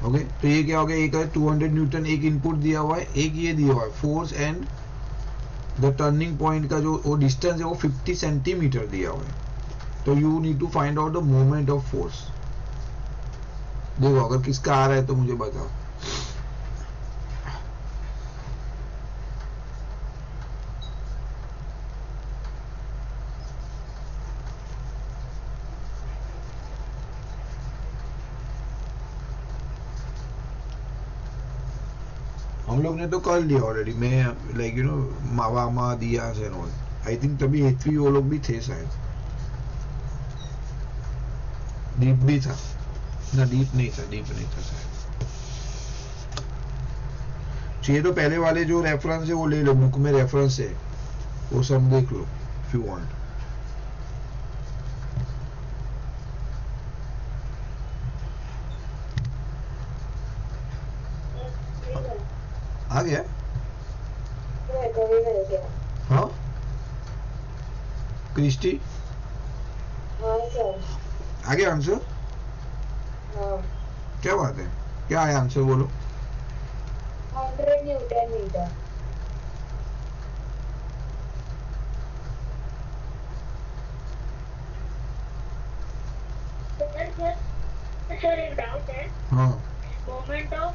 Okay तो ये क्या हो गया, एक है 200 न्यूटन एक इनपुट दिया हुआ है, एक ये दिया हुआ है force and the turning point का जो वो डिस्टेंस है वो 50 सेंटीमीटर दिया हुआ है। तो you need to find out the moment of force. देखो अगर किसका आ रहा है तो मुझे बताओ। हम लोग ने तो कर लिया ऑलरेडी, मैं लाइक यू नो मावा दिया एंड ऑल। आई थिंक तभी एचपी वो लोग भी थे शायद, डीप भी था ना, डीप नहीं था, डीप नहीं था शायद। ये तो पहले वाले जो रेफरेंस है वो ले लो, बुक में रेफरेंस है वो सब देख लो इफ यू वांट। आ गया हाँ क्रिस्टी, आ गया आंसर? क्या बात है, क्या है आंसर बोलो। 100 न्यूटन मीटर। सर एक डाउट है। हाँ moment of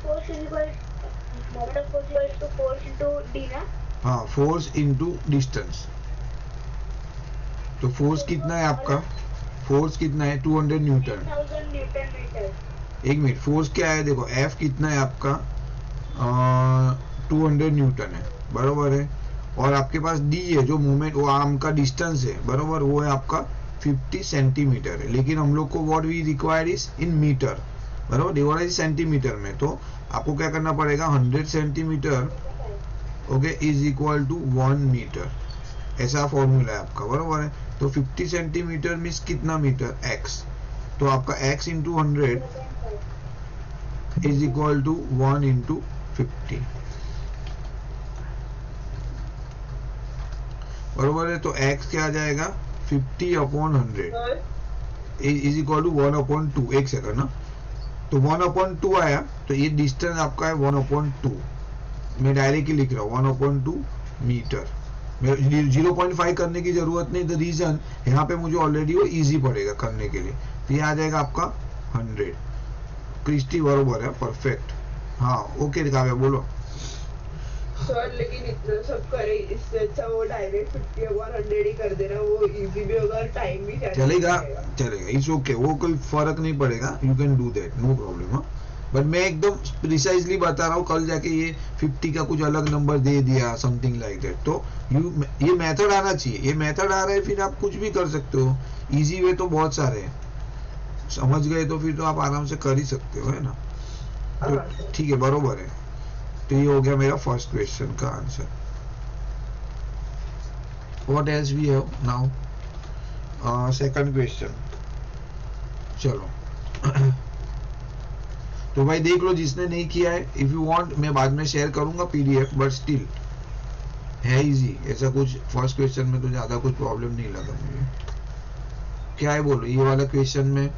force equal to force into D ना। हाँ फोर्स इनटू डिस्टेंस। तो फोर्स कितना है आपका, फोर्स कितना है 200 न्यूटन। 1000 newton metre. एक मिनट, फोर्स क्या है देखो, एफ कितना है आपका 200 न्यूटन है बरोबर है, और आपके पास डी है जो मूवमेंट वो आर्म का डिस्टेंस है बरोबर, वो है आपका 50 सेंटीमीटर है। लेकिन हम लोग को what we required is in metre बरोबर, डिवाइड सेंटीमीटर में। तो आपको क्या करना पड़ेगा 100 centimetre okay is equal to 1 metre, ऐसा फॉर्मूला है आपका बरोबर है। तो 50 सेंटीमीटर मीन्स कितना मीटर, x, तो आपका x into 100 is equal to 1 into 50 बरोबर है। तो x क्या आ जाएगा 50 upon 100 is equal to 1 upon 2। एक सेकंड ना, तो 1 अपॉन 2 आया, तो ये डिस्टेंस आपका है 1 अपॉन 2। मैं डायरेक्टली लिख रहा हूँ 1 अपॉन 2 मीटर। 0.5 करने की जरूरत नहीं, द रीजन यहाँ पे मुझे ऑलरेडी वो इजी पड़ेगा करने के लिए। तो ये आ जाएगा आपका 100। क्रिस्टी बरोबर है, परफेक्ट। हाँ ओके काव्या बोलो। सर लेकिन इतना सब करे, इससे अच्छा वो डायरेक्ट 50 अपॉन 100 ही कर देना, वो इजी भी होगा, टाइम भी चलेगा चलेगा, इट्स ओके, वो कोई फर्क नहीं पड़ेगा, you can do that, no problem. हाँ बट मैं एकदम प्रिसाइजली बता रहा हूँ, कल जाके ये 50 का कुछ अलग नंबर दे दिया समथिंग लाइक दैट। तो ये मेथड आना चाहिए, ये मेथड आ रहा है फिर आप कुछ भी कर सकते हो। इजी वे तो बहुत सारे हैं, समझ गए तो फिर तो आप आराम से कर ही सकते हो, है ना। तो ठीक है बरोबर है। तो ये हो गया मेरा फर्स्ट क्वेश्चन का answer. What else we have now, second question. चलो तो भाई देख लो जिसने नहीं किया है, इफ यू वांट मैं बाद में शेयर करूंगा पीडीएफ, बट स्टिल है इजी, ऐसा कुछ फर्स्ट क्वेश्चन में तो ज्यादा कुछ प्रॉब्लम नहीं लगा मुझे। क्या है बोलो ये वाला क्वेश्चन में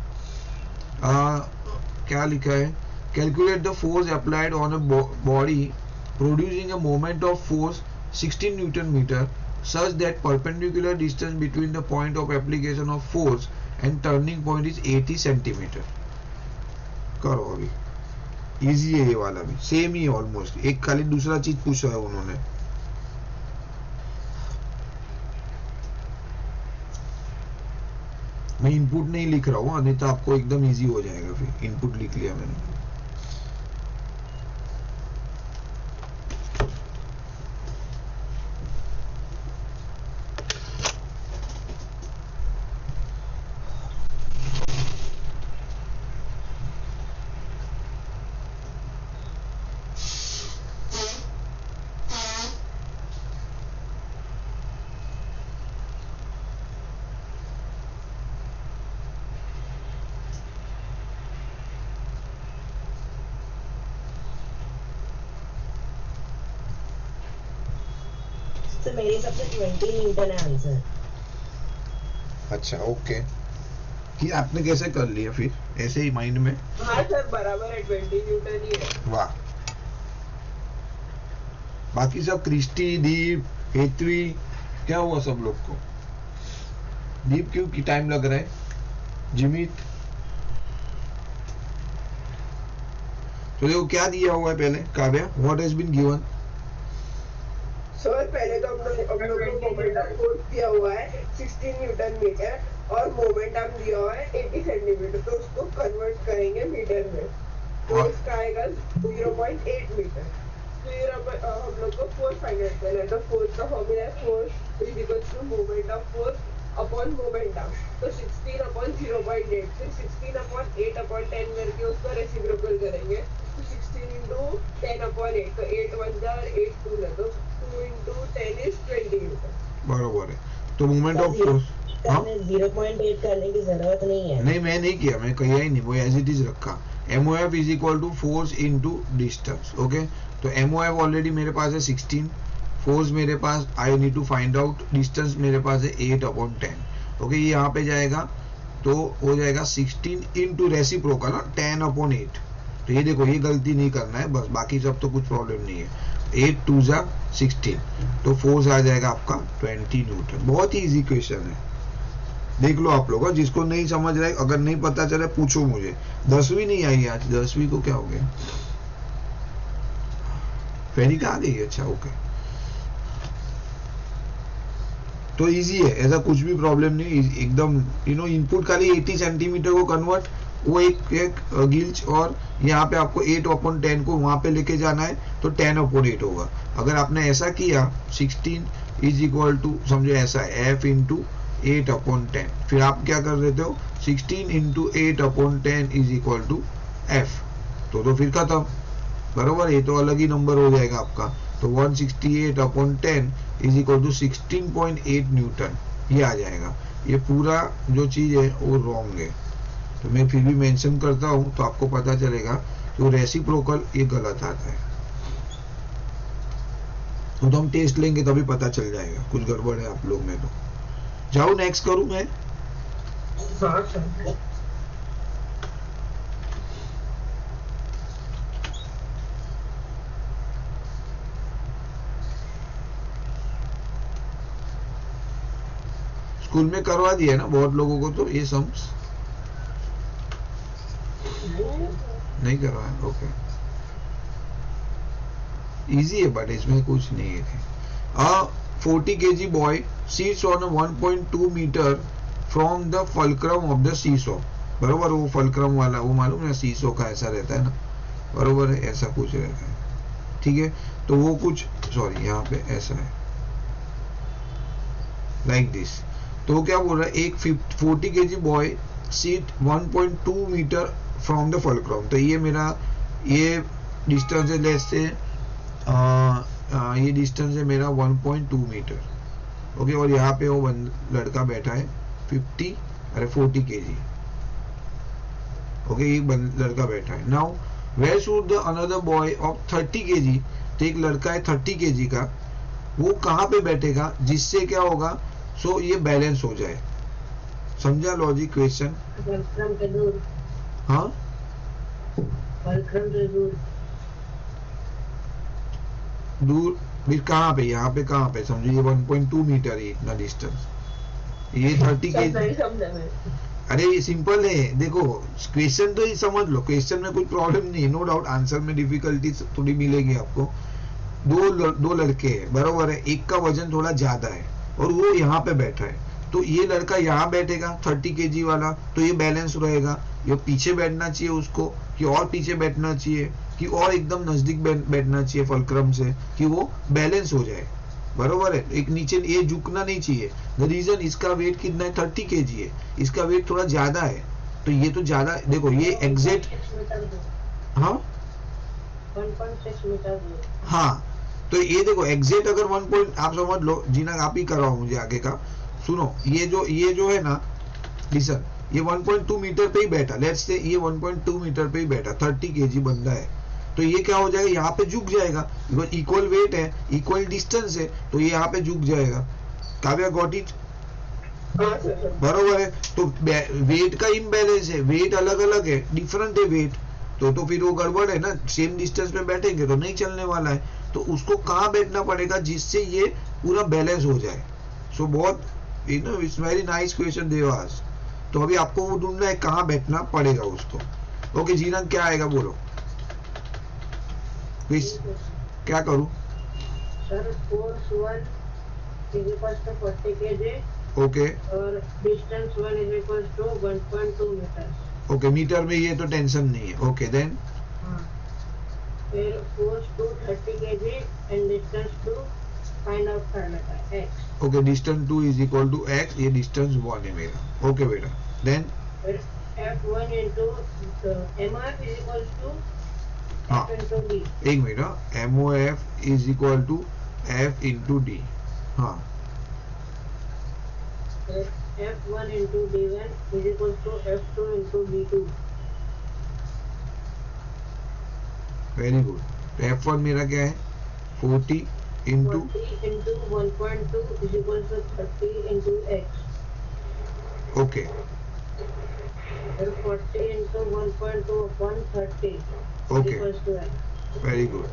क्या लिखा है, calculate the force applied on a body producing a moment of force 16 newton metre such that perpendicular distance between the point of application of force and turning point is 80 centimetre. करो अभी, easy है ये वाला भी, same ही है almost, एक खाली दूसरा चीज पूछा है उन्होंने। मैं इनपुट नहीं लिख रहा हूँ, नहीं तो आपको एकदम इजी हो जाएगा, फिर इनपुट लिख लिया मैंने। तो मेरे हिसाब से 20 न्यूटन है आंसर। अच्छा ओके कि आपने कैसे कर लिया फिर ऐसे ही माइंड में? हाँ सर बराबर है, 20 न्यूटन ही है। वाह। बाकी सब क्रिस्टी, दीप, हेतवी, क्या हुआ सब लोग को? दीप क्यों की टाइम लग रहा है? जिमित, तो देखो क्या दिया हुआ है पहले Kavya, what has been given? Sir पहले तो हम लोग को मोमेंटम फोर्स दिया हुआ है 16 न्यूटन मीटर और मोमेंटम दिया हुआ है 80 सेंटीमीटर, तो उसको कन्वर्ट करेंगे मीटर में, तो इसका आएगा 0.8 मीटर। फिर हम लोग को फोर्स फाइंड आउट करना है, तो फोर्स का फॉर्मूला है force is equal to moment of force upon momentum, तो 16 अपॉन 0.8, फिर 16 अपॉन 8 अपॉन 10 करके उसको रेसिप्रोकल करेंगे, तो 16 इंटू 10 अपॉन 8, तो 8 1 जा और 8 2 जा, तो 2 इंटू 10 इज 20 न्यूटन। बराबर है। तो मोमेंट ऑफ फोर्स 0.8 करने की जरूरत नहीं है। नहीं, मैं नहीं किया, मैं कहा ही नहीं, वो एज इट इज रखा। MOF is equal to force into distance. Okay, तो MOF ऑलरेडी मेरे पास है 16, फोर्स मेरे पास I need to find out, distance मेरे पास है 8 अपॉन 10। ओके, ये यहाँ पे जाएगा तो हो जाएगा 16 इंटू रेसिप्रोकल 10 अपॉन 8। तो ये देखो, ये गलती नहीं करना है बस, बाकी सब तो कुछ प्रॉब्लम नहीं है। 8 2 जा 16, तो फोर्स आ जाएगा आपका 20 न्यूटन। बहुत ही इजी क्वेश्चन है, देख लो आप लोग। जिसको नहीं समझ रहा है, अगर नहीं पता चले पूछो मुझे। 10वीं नहीं आई आज, 10वीं को क्या हो गया? फेरी कहाँ गई? अच्छा ओके, तो इजी है, ऐसा कुछ भी प्रॉब्लम नहीं, एकदम इनपुट खाली 80 सेंटीमीटर को कन्वर्ट, वो एक गिल्च, और यहाँ पे आपको 8 अपॉन 10 को वहां पे लेके जाना है, तो 10 अपॉन 8 होगा। अगर आपने ऐसा किया 16 इज इक्वल टू, समझो ऐसा है F इंटू 8 अपॉन 10, फिर आप क्या कर देते हो 16 into 8 upon 10 is equal to F, तो फिर खत्म। बराबर, ये तो अलग ही नंबर हो जाएगा आपका। तो 168 upon 10 is equal to 16.8 newton, ये आ जाएगा। ये पूरा जो चीज है वो रॉन्ग है, तो मैं फिर भी मेंशन करता हूँ तो आपको पता चलेगा कि वो रेसिप्रोकल ये गलत आता है। तो हम टेस्ट लेंगे तभी पता चल जाएगा कुछ गड़बड़ है आप लोग में। तो जाओ नेक्स्ट करूं मैं। स्कूल में करवा दिया ना बहुत लोगों को, तो ये सम्स नहीं करवाया। ओके, इजी है बट इसमें कुछ नहीं है। 40 kg boy sits on a 1.2 meter from the fulcrum of the seesaw। बरोबर, वो फलक्रम वाला वो मालूम है, सीसो का ऐसा रहता है ना, बरोबर है, ऐसा कुछ रहता है। ठीक है, तो वो कुछ सॉरी यहाँ पे ऐसा है लाइक दिस। तो क्या बोल रहा है, एक 40 kg boy seat 1.2 metre from the fulcrum. तो ये मेरा ये डिस्टेंस है, लेट्स से ये डिस्टेंस है मेरा 1.2 मीटर। ओके, और यहाँ पे वो लड़का बैठा है 40 kg। ओके, एक लड़का बैठा है। Now where should the another boy of 30 kg, तो एक लड़का है 30 kg का, वो कहाँ पे बैठेगा जिससे क्या होगा, सो ये बैलेंस हो जाए। समझा लॉजिक क्वेश्चन? हाँ, दूर भी कहाँ पे, यहाँ पे कहाँ पे, समझो ये 1.2 मीटर है इतना डिस्टेंस, ये 30 kg। अरे ये सिंपल है, देखो क्वेश्चन तो ही समझ लो, क्वेश्चन में कोई प्रॉब्लम नहीं है, नो डाउट आंसर में डिफिकल्टी थोड़ी मिलेगी आपको। दो लड़के हैं, बराबर है, एक का वजन थोड़ा ज्यादा है और वो यहाँ पे बैठा है, तो ये लड़का यहाँ बैठेगा 30 kg वाला, तो ये बैलेंस रहेगा। ये पीछे बैठना चाहिए उसको, कि और पीछे बैठना चाहिए, कि और एकदम नजदीक बैठना चाहिए फलक्रम से, कि वो बैलेंस हो जाए। बरोबर है, एक नीचे ये झुकना नहीं चाहिए। द रीजन, इसका वेट कितना है, 30 kg है, इसका वेट थोड़ा ज्यादा है, तो ये तो ज्यादा, देखो ये एग्जैक्ट, हाँ 1.6 मीटर। हाँ, तो ये देखो एग्जैक्ट अगर 1 पॉइंट, आप समझ लो जीना, आप ही कराओ मुझे आगे का। सुनो, ये जो है ना, लिसन, ये 1.2 मीटर पे ही बैठा, लेट्स से ये 1.2 मीटर पे ही बैठा, 30 kg बंदा है, तो ये क्या हो जाएगा, यहाँ पे झुक जाएगा, बिकॉज इक्वल वेट है, इक्वल डिस्टेंस है, तो ये यहाँ पे झुक जाएगा। Kavya got it? हाँ सर। बरोबर है। तो वेट का इम्बैलेंस है, वेट अलग अलग है, डिफरेंट है वेट, तो फिर वो गड़बड़ है ना, सेम डिस्टेंस पे बैठेंगे तो नहीं चलने वाला है। तो उसको कहाँ बैठना पड़ेगा जिससे ये पूरा बैलेंस हो जाए। सो बहुत it's very nice question Dewas. तो अभी आपको वो ढूंढना है कहाँ बैठना पड़ेगा उसको। ओके जीनन क्या आएगा बोलो प्लीज, क्या करूं? Sir force 1 is equal to 40 kg okay और distance 1 is equal to 1.2 metre. Okay metre में ये तो टेंशन नहीं है। ओके देन फिर force 2 30 kg and distance 2 find out करना है x। Okay distance 2 is equal to x, ये डिस्टेंस 1 है मेरा। ओके बेटा देन फिर F1 into MF is equal to हाँ F into D। एक मिनट, MOF is equal to F into D. हाँ फिर F1 into D1 is equal to F2 into D2। Very good. तो F1 मेरा क्या है 40 into 40 into 1.2 is equal to 30 into x। Okay फिर 40 into 1.2 upon 30 is Okay. equal to x। Very good.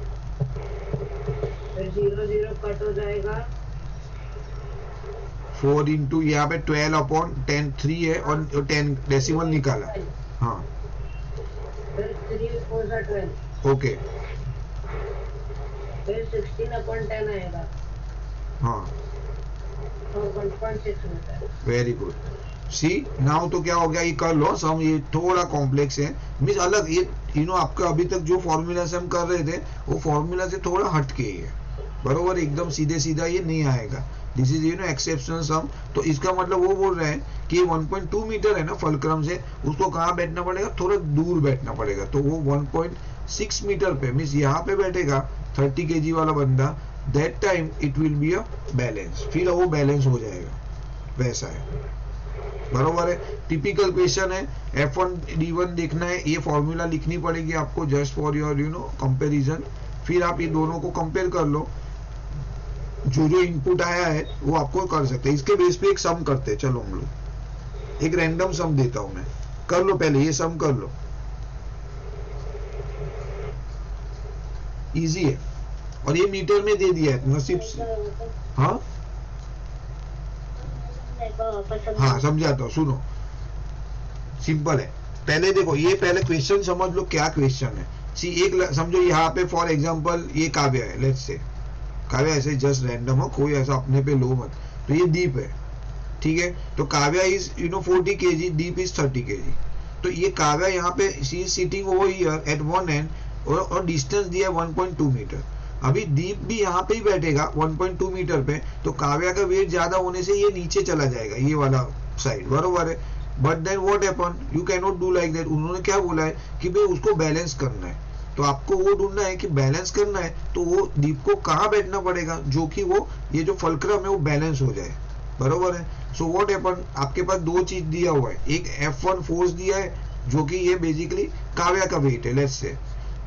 फिर 0 0 cut हो जाएगा। 4 इंटू यहाँ पे 12 अपॉन 10 3 है और 10 डेसिमल निकाला। हाँ फिर 3 4 जा 12। ओके फिर 16 upon 10 आएगा हाँ और 1.6 metre. Very good. See now तो क्या हो गया, ये कर लो सम, ये थोड़ा कॉम्प्लेक्स है मीन्स अलग, ये आपका अभी तक जो फॉर्मूला से हम कर रहे थे वो फॉर्मूला से थोड़ा हट के ही है, बरोबर, एकदम सीधे सीधा ये नहीं आएगा। दिस इज एक्सेप्शनल सम। तो इसका मतलब वो बोल रहे हैं कि 1.2 मीटर है ना फलक्रम से, उसको कहाँ बैठना पड़ेगा, थोड़ा दूर बैठना पड़ेगा। तो वो 1.6 मीटर पे मीन्स यहाँ पे बैठेगा 30 kg वाला बंदा, that time it will be a balance, फिर वो बैलेंस हो जाएगा, वैसा है, बरोबर है। टिपिकल क्वेश्चन है। F1 D1 देखना है, ये फॉर्मूला लिखनी पड़ेगी आपको जस्ट फॉर योर कंपैरिजन। फिर आप ये दोनों को कंपेयर कर लो, जो इनपुट आया है वो आपको कर सकते हैं। इसके बेस पे एक सम करते हैं, चलो हम लोग एक रैंडम सम देता हूं मैं, कर लो पहले ये सम कर लो, इजी है और ये मीटर में दे दिया है नसीब से। हाँ हाँ समझाता हूँ, सुनो सिंपल है। पहले देखो ये पहले क्वेश्चन समझ लो क्या क्वेश्चन है। सी एक समझो यहाँ पे फॉर एग्जांपल ये काव्य है, लेट्स से काव्य ऐसे जस्ट रैंडम हो, कोई ऐसा अपने पे लो मत। तो ये दीप है, ठीक है। तो काव्य is 40 kg, Deep is 30 kg। तो ये काव्य यहाँ पे she is sitting over here eight one and और डिस्टेंस दिया 1.2 मीटर। अभी दीप भी यहाँ पे ही बैठेगा 1.2 मीटर पे, तो काव्या का वेट ज्यादा होने से ये नीचे चला जाएगा, ये वाला साइड, बरोबर है। But then what happen, you can not do like that. उन्होंने क्या बोला है कि भाई उसको बैलेंस करना है, तो आपको वो ढूंढना है कि बैलेंस करना है तो वो दीप को कहाँ बैठना पड़ेगा जो कि वो ये जो फलक्रम है वो बैलेंस हो जाए, बरोबर है। सो व्हाट हैपन, आपके पास दो चीज दिया हुआ है, एक F1 फोर्स दिया है जो कि ये बेसिकली काव्या का वेट है, लेट्स से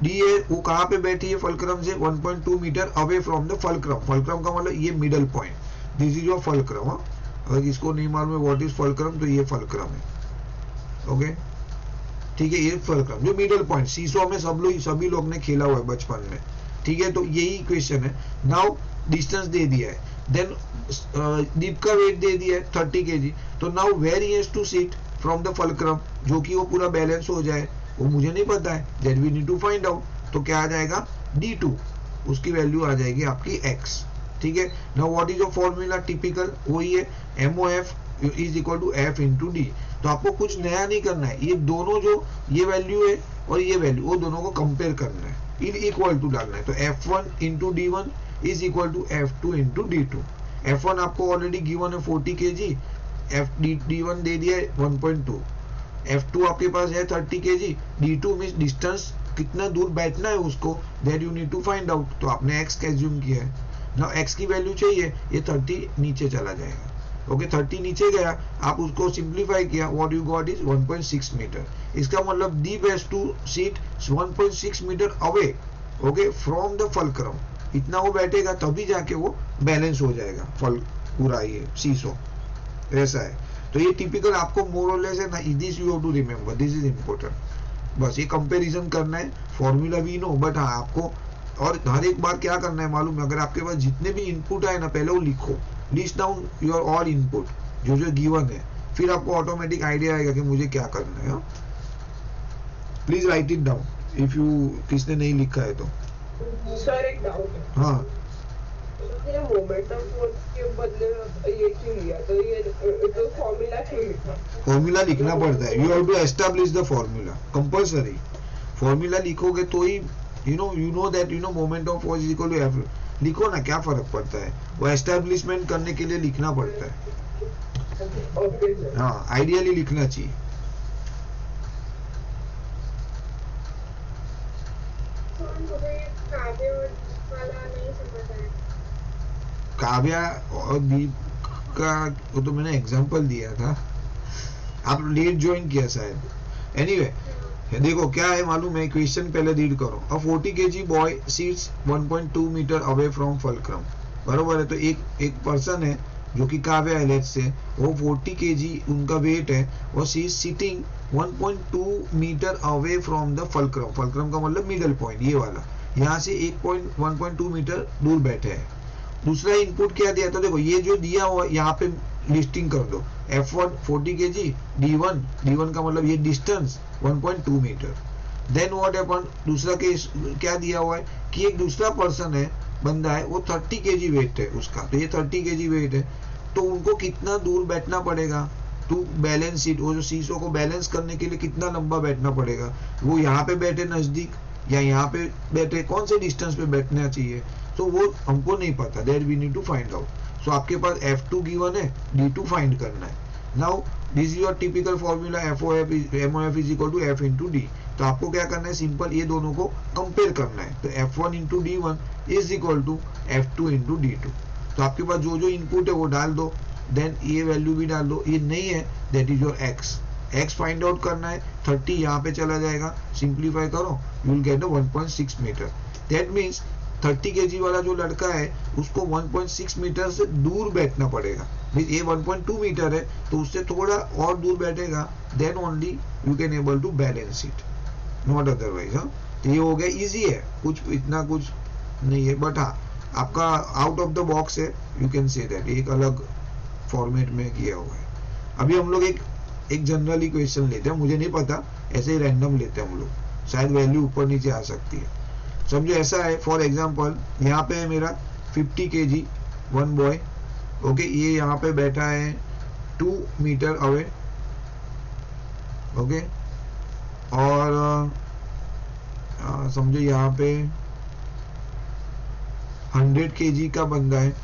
डी है, वो कहाँ पे बैठी है फलक्रम से 1.2 metre away from the fulcrum. Fulcrum का मतलब ये middle point, this is your fulcrum. अगर इसको नहीं मालूम है व्हाट इज फलक्रम, तो ये फलक्रम है, ओके ठीक है। ये फलक्रम जो मिडल पॉइंट, सीसो में सभी लोग ने खेला हुआ है बचपन में, ठीक है। तो यही क्वेश्चन है। नाउ डिस्टेंस दे दिया है, देन दीप का वेट दे दिया है 30 kg। तो now where he has to sit from the fulcrum, जो कि वो पूरा बैलेंस हो जाए, वो मुझे नहीं पता है, that we need to find out. तो क्या आ जाएगा D2, उसकी वैल्यू आ जाएगी आपकी x, ठीक है। Now what is your formula, typical वही है, MOF is equal to F into D. तो आपको कुछ नया नहीं करना है, ये दोनों जो ये वैल्यू है और ये वैल्यू, वो दोनों को कंपेयर करना है, इक्वल टू डालना है। तो F1 into D1 is equal to F2 into D2। F1 आपको ऑलरेडी गिवन है 40 kg, D1 दे दिया है 1.2, F2 आपके पास है 30 kg, D2 मींस डिस्टेंस कितना दूर बैठना है उसको, that you need to find out. तो आपने x एज्यूम किया है, ना x की वैल्यू चाहिए, ये 30 नीचे चला जाएगा, ओके 30 नीचे गया, आप उसको सिंप्लीफाई किया, what you got is 1.6 metre. इसका मतलब Deep has to sit 1.6 metre away, okay from the fulcrum, इतना वो बैठेगा तभी जाके वो बैलेंस हो जाएगा फल पूरा ये सीसो, ऐसा है। तो ये टिपिकल आपको मोर और लेस है ना, this you have to remember, this is important. बस ये कंपैरिजन करना है, फॉर्मूला भी नो, बट हाँ आपको और हर एक बार क्या करना है मालूम है, अगर आपके पास जितने भी इनपुट आए ना पहले वो लिखो, list down your all input जो जो गिवन है, फिर आपको ऑटोमेटिक आइडिया आएगा कि मुझे क्या करना है। Please write it down if you, किसने नहीं लिखा है तो। सर एक डाउट है, हाँ ये मोमेंटम फोर्स के बदले ये क्यों लिया, तो ये तो फॉर्मूला क्यों लिखा? फॉर्मूला लिखना पड़ता है, you have to establish the formula, compulsory formula लिखोगे तो ही you know that moment of force is equal to F. लिखो ना, क्या फर्क पड़ता है, वो एस्टैब्लिशमेंट करने के लिए लिखना पड़ता है। Okay sir. हाँ आइडियली लिखना चाहिए। मुझे काव्य वाला नहीं समझ आया। काव्या और दीप का वो तो मैंने एग्जांपल दिया था, आप लेट ज्वाइन किया शायद। एनीवे देखो क्या है मालूम है, क्वेश्चन पहले रीड करो। A 40 kg boy sits 1.2 metre away from fulcrum, बरोबर है। तो एक पर्सन है जो कि काव्या है, लेट्स से वो 40 kg उनका वेट है, और she is sitting 1.2 metre away from the fulcrum. Fulcrum का मतलब मिडल पॉइंट, ये वाला, यहाँ से 1.2 मीटर दूर बैठे हैं। दूसरा इनपुट क्या दिया, तो देखो ये जो दिया हुआ यहाँ पे लिस्टिंग कर दो, F1 40 kg, D1 का मतलब ये distance 1.2 metre. Then what happen, दूसरा केस क्या दिया हुआ है कि एक दूसरा पर्सन है, बंदा है, वो 30 kg वेट है उसका, तो ये 30 kg वेट है, तो उनको कितना दूर बैठना पड़ेगा टू बैलेंस सीट, वो जो शीशों को बैलेंस करने के लिए कितना लंबा बैठना पड़ेगा, वो यहाँ पे बैठे नजदीक या यहाँ पे बैठे, कौन से डिस्टेंस पे बैठना चाहिए, तो वो हमको नहीं पता, that we need to find out. So आपके पास F2 गिवन है, D2 फाइंड करना है। Now this is your typical formula, MOF is equal to F into D. तो आपको क्या करना है, सिंपल ये दोनों को कंपेयर करना है। तो F1 into D1 is equal to F2 into D2। तो आपके पास जो जो इनपुट है वो डाल दो, देन ये वैल्यू भी डाल दो, ये नहीं है that is your x find out करना है। 30 यहाँ पे चला जाएगा, सिंप्लीफाई करो, you will get 1.6 metre. That means 30 kg वाला जो लड़का है उसको 1.6 मीटर से दूर बैठना पड़ेगा। ये 1.2 मीटर है तो उससे थोड़ा और दूर बैठेगा, then only you can able to balance it, not otherwise. हाँ तो ये हो गया, इजी है, कुछ इतना कुछ नहीं है, बट हाँ आपका आउट ऑफ द बॉक्स है, यू कैन से दैट, एक अलग फॉर्मेट में किया हुआ है। अभी हम लोग एक जनरली क्वेश्चन लेते हैं, मुझे नहीं पता, ऐसे ही रैंडम लेते हैं हम लोग, शायद वैल्यू ऊपर नीचे आ सकती है। समझो ऐसा है, फॉर एग्जांपल यहाँ पे है मेरा 50 kg वन बॉय, ओके, ये यहाँ पे बैठा है 2 मीटर अवे, ओके, और समझो यहाँ पे 100 kg का बंदा है,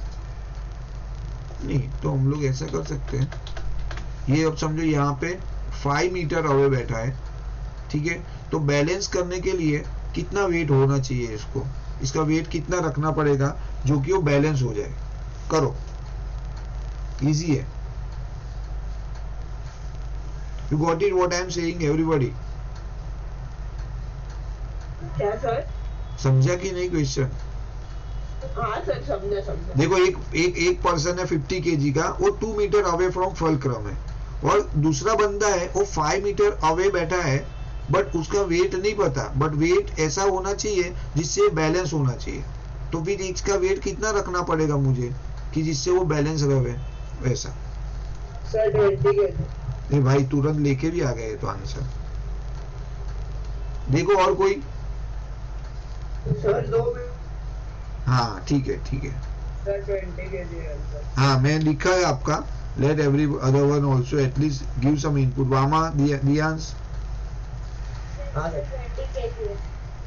नहीं तो हम लोग ऐसा कर सकते हैं, ये अब समझो यहाँ पे 5 मीटर अवे बैठा है, ठीक है। तो बैलेंस करने के लिए कितना वेट होना चाहिए, इसको, इसका वेट कितना रखना पड़ेगा जो कि वो बैलेंस हो जाए। करो, इजी है। You got it what I am saying everybody? क्या सर? समझा कि नहीं क्वेश्चन? हाँ सर, समझा। देखो एक पर्सन है 50 kg का, वो 2 मीटर अवे फ्रॉम फलक्रम है, और दूसरा बंदा है वो 5 मीटर अवे बैठा है, बट उसका वेट नहीं पता, बट वेट ऐसा होना चाहिए जिससे बैलेंस होना चाहिए। तो फिर इसका वेट कितना रखना पड़ेगा मुझे कि जिससे वो बैलेंस रहे, वैसा। Sir 20 kg। नहीं भाई, तुरंत लेके भी आ गए तो आंसर। देखो और कोई? सर 2 हाँ ठीक है सर 20 kg है आंसर। हाँ मैं लिखा है आपका, let every other one also at least give some input. Vama Diyansh हाँ सर 20 kg है।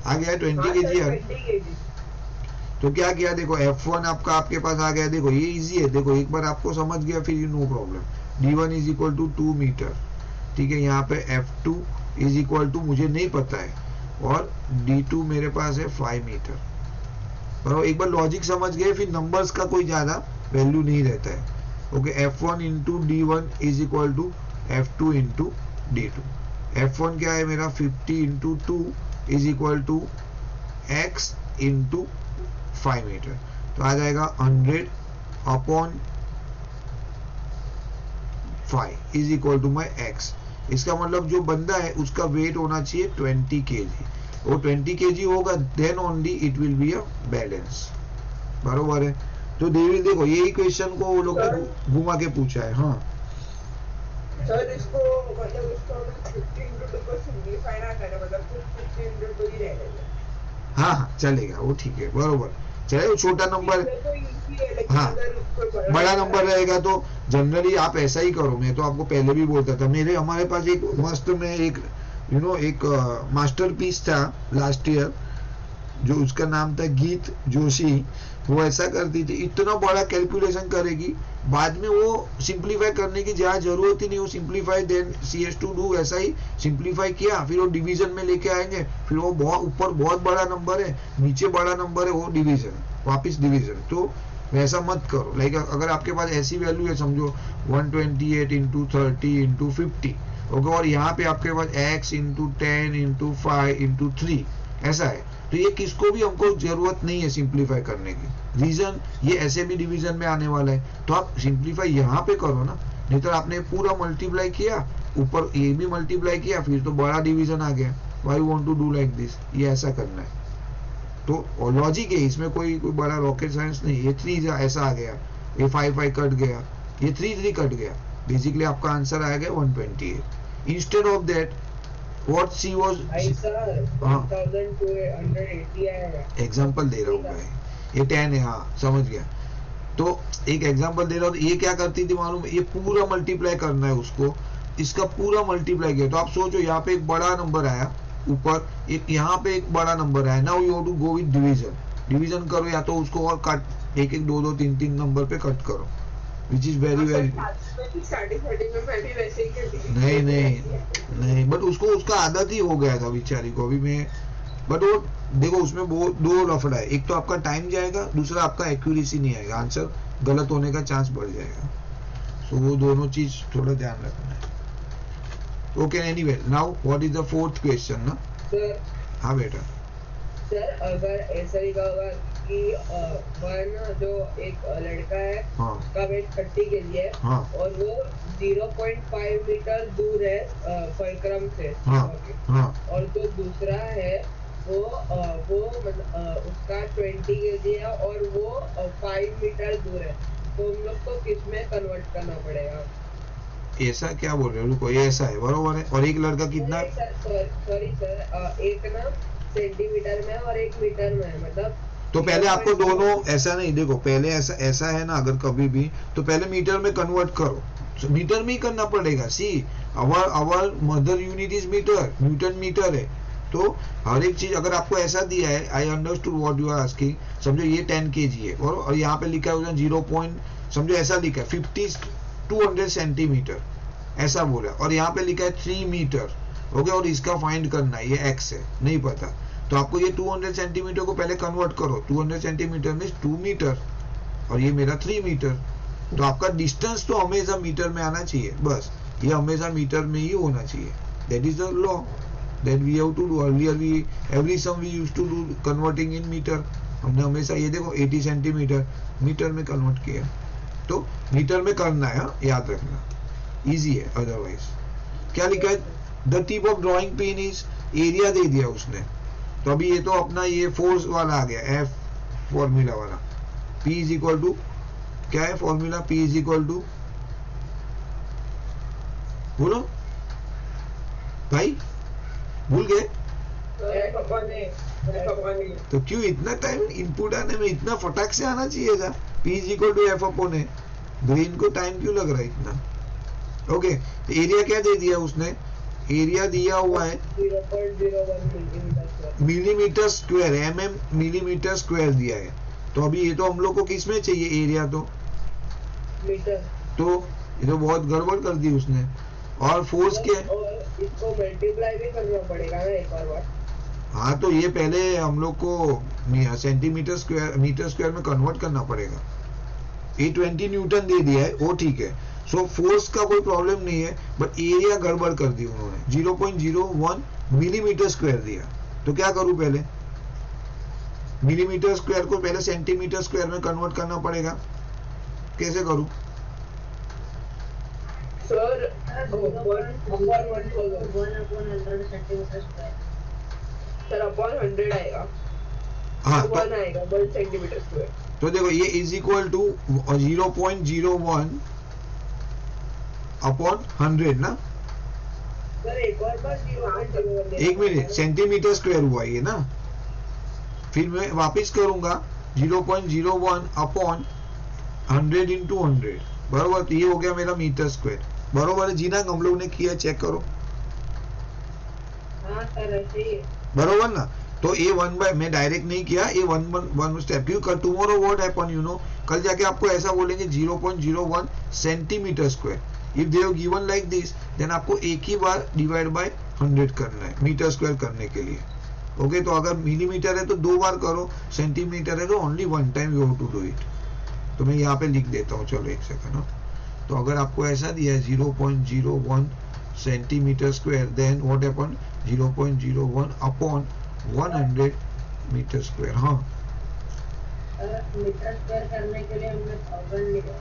आ गया, 20 हाँ kg सर है। 20 kg। तो क्या किया, देखो F1 आपके पास आ गया, देखो ये इजी है, देखो एक बार आपको समझ गया फिर no problem. D1 is equal to 2 metre, ठीक है। यहाँ पे F2 इज इक्वल टू मुझे नहीं पता है, और D2 मेरे पास है 5 मीटर। और एक बार लॉजिक समझ गए फिर नंबर्स का कोई ज्यादा वैल्यू नहीं रहता है। Okay, F1 into D1 is equal to F2 into D2। F1 क्या है मेरा, 50 into 2 is equal to x into 5 metre, तो आ जाएगा 100 upon 5 is equal to my x. इसका मतलब जो बंदा है उसका वेट होना चाहिए 20 kg। वो 20 kg होगा then only it will be a balance. बरोबर है। तो देवी देखो यही क्वेश्चन को वो लोग ने घुमा के पूछा है। हाँ सर इसको मतलब इसको 50 into 2 को सिंपलीफाई ना करें, मतलब 50 into 2 ही रहेगा। हाँ हाँ चलेगा, वो ठीक है, बरोबर। चले वो छोटा नंबर, तो इजी है, लेकिन हाँ अगर कोई बड़ा नंबर रहेगा तो जनरली आप ऐसा ही करो। मैं तो आपको पहले भी बोलता था, हमारे पास एक मस्त में एक एक मास्टरपीस था लास्ट ईयर, जो उसका नाम था गीत जोशी। वो ऐसा करती थी, इतना बड़ा कैलकुलेशन करेगी, बाद में वो सिंप्लीफाई करने की जहाँ जरूरत ही नहीं, वो सिंप्लीफाई देन CS2 डू, ऐसा ही सिंप्लीफाई किया, फिर वो डिवीजन में लेके आएंगे, फिर वो बहुत ऊपर बहुत बड़ा नंबर है, नीचे बड़ा नंबर है, वो डिवीजन, वापिस डिवीजन। तो वैसा मत करो। लाइक अगर आपके पास ऐसी वैल्यू है, समझो 128 into 30 into 50, ओके, और यहाँ पे आपके पास x into 10 into 5 into 3 ऐसा है, तो ये किसको भी हमको जरूरत नहीं है सिंप्लीफाई करने की। रीजन ये ऐसे भी डिवीजन में आने वाला है, तो आप सिंप्लीफाई यहाँ पे करो ना। नहीं तो आपने पूरा मल्टीप्लाई किया, ऊपर ये भी मल्टीप्लाई किया, फिर तो बड़ा डिवीजन आ गया। Why want to do like this, ये ऐसा करना है। तो लॉजिक है इसमें, कोई बड़ा रॉकेट साइंस नहीं। ये 3 ऐसा आ गया, ये 5 कट गया, ये 3 कट गया, बेसिकली आपका आंसर आएगा 128। Instead of that what she was, example दे रहा हूँ मैं, ये 10 है, हाँ समझ गया। तो एक एग्जाम्पल दे रहा हूँ, ये क्या करती थी मालूम है, ये पूरा मल्टीप्लाई करना है उसको, इसका पूरा मल्टीप्लाई किया। तो आप सोचो यहाँ पे एक बड़ा नंबर आया ऊपर, एक यहाँ पे एक बड़ा नंबर आया, now you have to go with division. Division करो, या तो उसको और कट, 1 1 2 2 3 3 नंबर पे कट करो, विच इज वेरी वेरी, नहीं नहीं नहीं, बट उसको उसका आदत ही हो गया था बेचारी को। अभी मैं, बट वो देखो उसमें वो 2 लफड़ा है, एक तो आपका टाइम जाएगा, दूसरा आपका एक्यूरेसी नहीं आएगा, आंसर गलत होने का चांस बढ़ जाएगा। सो वो दोनों चीज थोड़ा ध्यान रखना है। Okay, anyway now what is the 4th question ना। हाँ बेटा। सर अगर ऐसा ही होगा कि वन जो एक लड़का है, हाँ, उसका वेट 30 kg है, हाँ, और वो 0.5 मीटर दूर है फलक्रम से, हाँ, हाँ, और जो दूसरा है वो उसका 20 kg है और वो 5 मीटर दूर है, तो हम लोग को किस में कन्वर्ट करना पड़ेगा? ऐसा क्या बोल रहे हो, रुको, ये ऐसा है, बरोबर है। और एक लड़का कितना, सॉरी सर, एक ना सेंटीमीटर में और एक मीटर में है, मतलब तो पहले आपको दोनों, ऐसा नहीं, देखो पहले ऐसा है ना, अगर कभी भी तो पहले मीटर में कन्वर्ट करो, so, मीटर में ही करना पड़ेगा। See our mother unit is metre, newton metre है। तो हर एक चीज अगर आपको ऐसा दिया है, I understood what you are asking, समझो ये 10 kg है, और यहाँ पे लिखा है 0 पॉइंट, समझो ऐसा लिखा है 200 सेंटीमीटर ऐसा बोला, और यहाँ पे लिखा है 3 मीटर, ओके, और इसका फाइंड करना है, ये x है, नहीं पता, तो आपको ये 200 सेंटीमीटर को पहले कन्वर्ट करो। 200 सेंटीमीटर में 2 मीटर, और ये मेरा 3 मीटर, तो आपका डिस्टेंस तो हमेशा मीटर में आना चाहिए, बस ये हमेशा मीटर में ही होना चाहिए। That is the law that we have to do. Earlier we every sum we used to do converting in metre, हमने हमेशा ये देखो 80 सेंटीमीटर मीटर में कन्वर्ट किया, तो मीटर में करना है, याद रखना, इजी है। अदरवाइज क्या लिखा है, the tip of drawing pin is, area दे दिया उसने, तो अभी ये तो अपना ये फोर्स वाला आ गया, एफ फॉर्मूला वाला, P इज इक्वल टू, क्या है formula, P is equal to, बोलो भाई, भूल गए? तो क्यों इतना टाइम इनपुट आने में, इतना फटाक से आना चाहिए था। P is equal to F upon है, ब्रेन को टाइम क्यों लग रहा है इतना। ओके, तो एरिया क्या दे दिया उसने, एरिया दिया हुआ है 0.01 मिलीमीटर स्क्वायर, मिलीमीटर स्क्वायर दिया है। तो अभी ये तो हम लोग को किस में चाहिए एरिया, तो मीटर, तो ये तो बहुत गड़बड़ कर दी उसने। और फोर्स के, और इसको मल्टीप्लाई भी करना पड़ेगा ना एक बार। हाँ, तो ये पहले हम लोग को सेंटीमीटर स्क्वायर मीटर स्क्वायर में कन्वर्ट करना पड़ेगा। ये 20 न्यूटन दे दिया है, वो ठीक है, सो फोर्स का कोई प्रॉब्लम नहीं है, बट एरिया गड़बड़ कर दी उन्होंने, 0.01 मिलीमीटर स्क्वायर दिया। तो क्या करूं, पहले मिलीमीटर स्क्वायर को पहले सेंटीमीटर स्क्वायर में कन्वर्ट करना पड़ेगा, कैसे करूं? Sir Sir, upon 1000 1/100 centimetre square. Sir upon 100 आएगा हाँ तो 1 आएगा 1 सेंटीमीटर स्क्वायर. तो देखो ये इज इक्वल टू 0.01 अपॉन 100 ना. सर एक और बार 0.01 एक मिनट, सेंटीमीटर स्क्वायर हुआ ये ना. फिर मैं वापिस करूंगा 0.01 अपॉन 100 इंटू 100 बरोबर. तो ये हो गया मेरा मीटर स्क्वायर. बरोबर है जी ना, हम लोग ने किया, चेक करो. हाँ सर ऐसे ही. बरोबर ना. तो ये 1 बाय, मैं डायरेक्ट नहीं किया, ये 1 स्टेप. क्यों कल tomorrow what happen you know, कल जाके आपको ऐसा बोलेंगे 0.01 centimetre square. If they have given like this then आपको एक ही बार डिवाइड बाय 100 करना है मीटर स्क्वायर करने के लिए. ओके तो अगर मिलीमीटर है तो 2 बार करो, सेंटीमीटर है तो only 1 time you have to do it. तो मैं यहाँ पे लिख देता हूँ, चलो एक सेकंड. तो अगर आपको ऐसा दिया है 0.01 centimetre square then what happen 0.01 upon 100 metre square. हाँ मीटर स्क्वायर करने के लिए हमने 1000 लिया.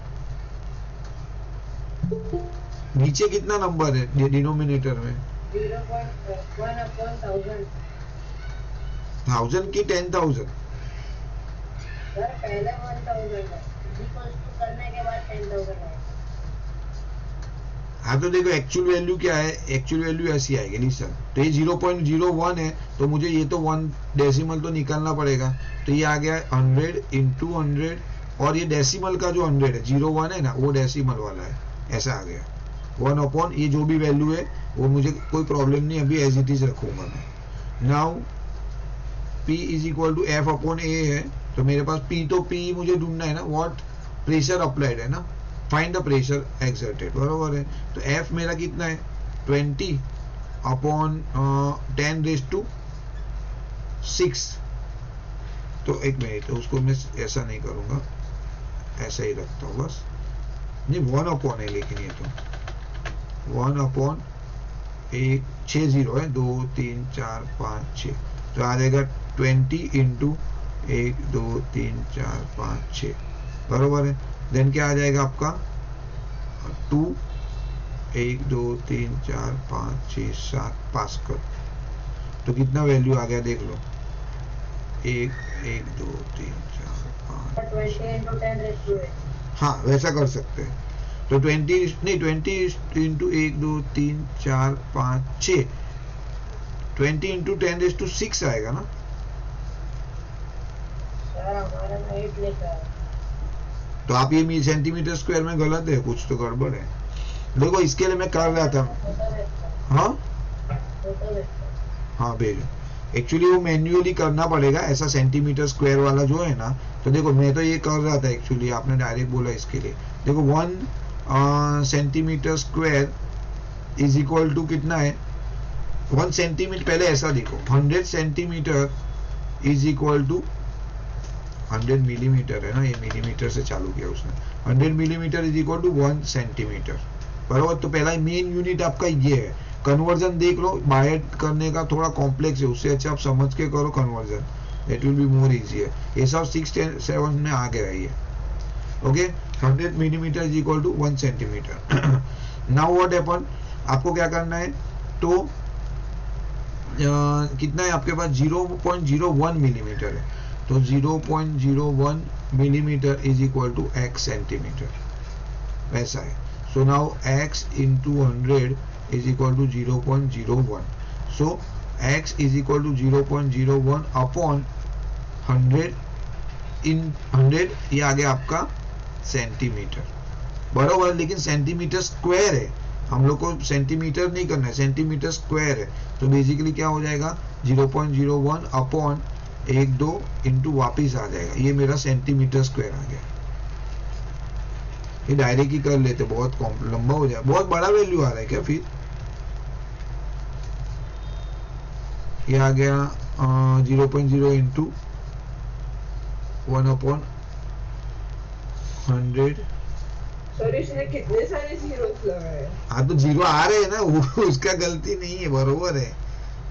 नीचे कितना नंबर है डिनोमिनेटर में? 0.1/1000. 1000 की 10,000? सर पहले 1000 है, इक्वल्स टू करने के बाद 10,000 है. हाँ तो देखो एक्चुअल वैल्यू क्या है, एक्चुअल वैल्यू ऐसी आएगी. नहीं सर, तो ये 0.01 है तो मुझे ये तो 1 डेसिमल तो निकालना पड़ेगा. तो ये आ गया 100 इंटू 100 और ये डेसिमल का जो 100 है 01 है ना वो डेसिमल वाला है, ऐसा आ गया 1 अपॉन ये जो भी वैल्यू है वो मुझे कोई प्रॉब्लम नहीं, अभी एज इट इज रखूंगा मैं. Now P is equal to F upon A है. तो मेरे पास P तो P मुझे ढूंढना है ना, व्हाट प्रेशर अप्लाइड है ना, फाइंड द प्रेशर एक्सर्टेड. बरोबर है. तो F मेरा कितना है 20 अपॉन 10⁶. तो एक मिनट, तो उसको मैं ऐसा नहीं करूंगा, ऐसा ही रखता हूँ बस. नहीं 1 अपॉन है, लेकिन ये तो 1 अपॉन 6 0 है, 2 3 4 5 6. तो आ जाएगा 20 इंटू 1 2 3 4 5 6. बरोबर है. देन क्या आ जाएगा आपका 2 1 2 3 4 5 6 7 पास्कल. तो कितना वैल्यू आ गया देख लो, 1 1 2 3 4 5. 20 into 10⁸. हाँ वैसा कर सकते हैं. तो 20 नहीं 20 इंटू 1 2 3 4 5 6, 20 इंटू 10⁶ आएगा ना. सर हमारा 8 लिखा है. तो आप ये सेंटीमीटर स्क्वायर में गलत है, कुछ तो गड़बड़ है. देखो इसके लिए मैं कर रहा था. हाँ हाँ भेजो. एक्चुअली वो मैन्युअली करना पड़ेगा ऐसा सेंटीमीटर स्क्वायर वाला जो है ना. तो देखो मैं तो ये कर रहा था एक्चुअली, आपने डायरेक्ट बोला इसके लिए. देखो 1 centimetre square is equal to कितना है 1 सेंटीमीटर. पहले ऐसा देखो 100 centimetre is equal to 100 millimetre है ना, ये मिलीमीटर से चालू किया उसने. 100 millimetre is equal to 1 centimetre. बराबर. तो पहला मेन यूनिट आपका ये है. कन्वर्जन देख लो, बाहर करने का थोड़ा कॉम्प्लेक्स है, उससे अच्छा आप समझ के करो conversion, it will be more easier. ये सब 6 10 7 में आ गया है ये. Okay 100 millimetre is equal to 1 centimetre. Now what happen, आपको क्या करना है, तो कितना है आपके पास 0.01 मिलीमीटर है. तो 0.01 millimetre is equal to x centimetre, वैसा है. So now x into 100 is equal to 0.01. So x is equal to 0.01 upon 100 in 100, ये आ गया आपका सेंटीमीटर. बराबर. लेकिन सेंटीमीटर स्क्वायर है, हम लोग को सेंटीमीटर नहीं करना है, सेंटीमीटर स्क्वायर है. तो बेसिकली क्या हो जाएगा 0.01 अपॉन 1 2 इंटू वापिस आ जाएगा, ये मेरा सेंटीमीटर स्क्वायर आ गया. ये डायरेक्ट ही कर लेते, बहुत लंबा हो जाए, बहुत बड़ा वैल्यू आ रहा है क्या. फिर ये आ गया 0.0 इंटू 1 अपॉन 100. सर इसने कितने सारे जीरोस लगाए. हाँ तो जीरो आ रहे हैं ना, उसका गलती नहीं है. बरोबर है,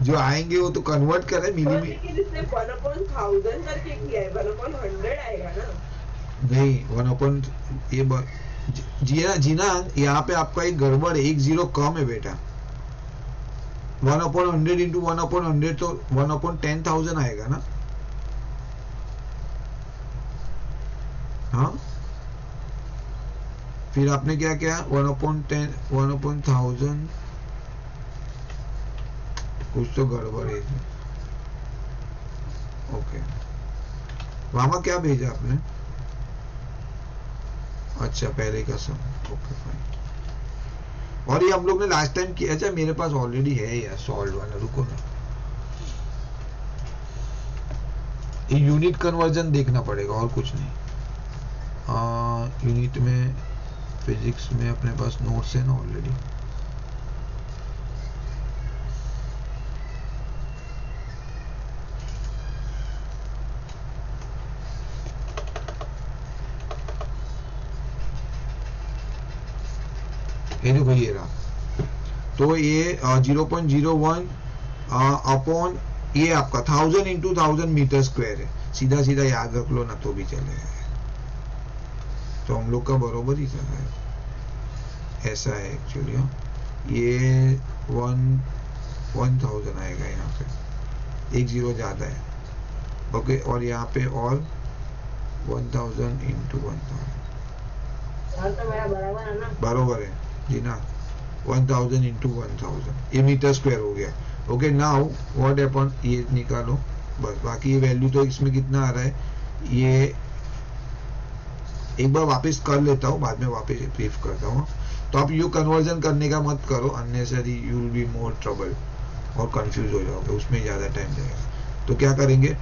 जो आएंगे वो तो कन्वर्ट करें मिलीमीटर. लेकिन इसने 1/1000 करके किया है, 1/100 आएगा ना. नहीं 1 अपॉन ये जीना यहाँ पे आपका एक गड़बड़ है, एक जीरो कम है बेटा। 1/100 इंटू 1/100 तो 1/10,000 आएगा ना। हाँ, फिर आपने क्या किया 1/10 1/1000, कुछ तो गड़बड़ है। ओके, वहां क्या भेजा आपने? अच्छा, पहले का सम। Okay fine. और ये हम लोग ने लास्ट टाइम किया। अच्छा, मेरे पास ऑलरेडी है यार सॉल्व वाला, रुको ना, ये यूनिट कन्वर्जन देखना पड़ेगा और कुछ नहीं। यूनिट में फिजिक्स में अपने पास नोट्स है ना ऑलरेडी। ये देखो ये रहा। तो ये 0.01 अपॉन ये आपका 1000 इंटू 1000 मीटर स्क्वायर है। सीधा सीधा याद रख लो ना तो भी चलेगा। तो हम लोग का बरोबर ही चला है, ऐसा है एक्चुअली। ये 1000 आएगा यहाँ पे, एक जीरो ज्यादा है। ओके, और यहाँ पे और 1000 इंटू 1000 तो मेरा बराबर है ना? बरोबर है जी ना। 1000 इंटू 1000 ये मीटर स्क्वायर हो गया। ओके, नाउ व्हाट हैपन, ये निकालो बस। बाकी ये वैल्यू तो इसमें कितना आ रहा है, ये एक बार वापस कर लेता हूँ, बाद में वापस ब्रीफ करता हूँ। तो आप यू कन्वर्जन करने का मत करो, unnecessary you will be more trouble और कंफ्यूज हो जाओगे, उसमें ज़्यादा टाइम जाएगा। तो क्या करेंगे,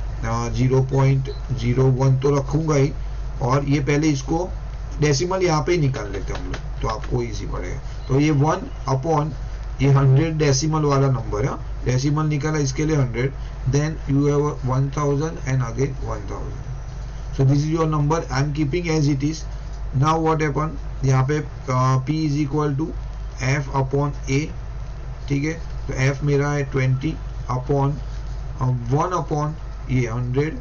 0.01 तो रखूंगा ही, और ये पहले इसको डेसिमल यहाँ पे ही निकाल लेते हैं हम लोग, तो आपको इजी पड़ेगा। तो ये 1 अपॉन ये 100 डेसिमल वाला नंबर है, डेसिमल निकाला इसके लिए 100, then you have 1000 and again 1000। So this is your number. I am keeping as it is. Now what happen, यहाँ पे P is equal to F upon A, ठीक है। तो F मेरा है 20 अपॉन 1 अपॉन ये 100